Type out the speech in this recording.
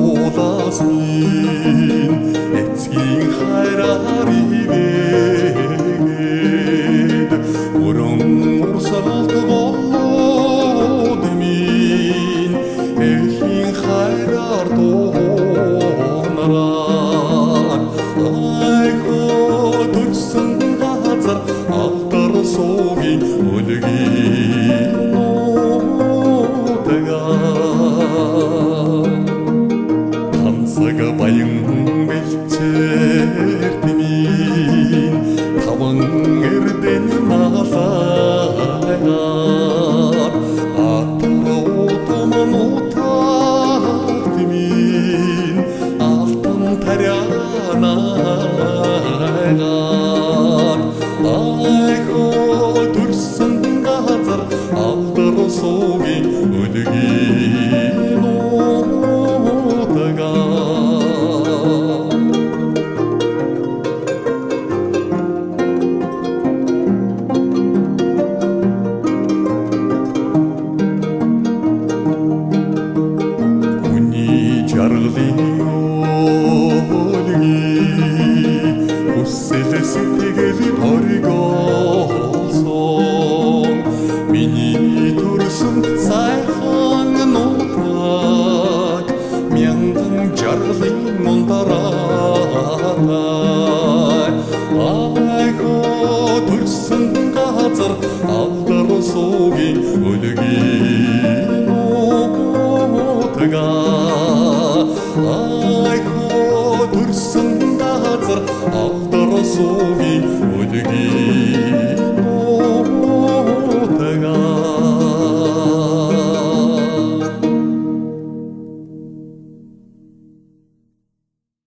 Улаасны эцгийн хайраар ивээд өрөн урсгалт болоод минь эхийн хайраар дуунараа айхоо төрсөн газар алдар суугийн өлгийн баян бэлчээртмийн таван эрдэн малайгаар атраутомнутартмийн алтан тарянайгаар айхоо төрсөн газар алдар суугийн өлгийн жаргалын өлгийн хүсэл сэтгэл оргиолсон миний төрсөн сайхан нутаг мянган жаргалын мундараа айхоо төрсөн газар алдар суугийн өлгийн айхоо төрсөн газар алдар суугийн өлгийн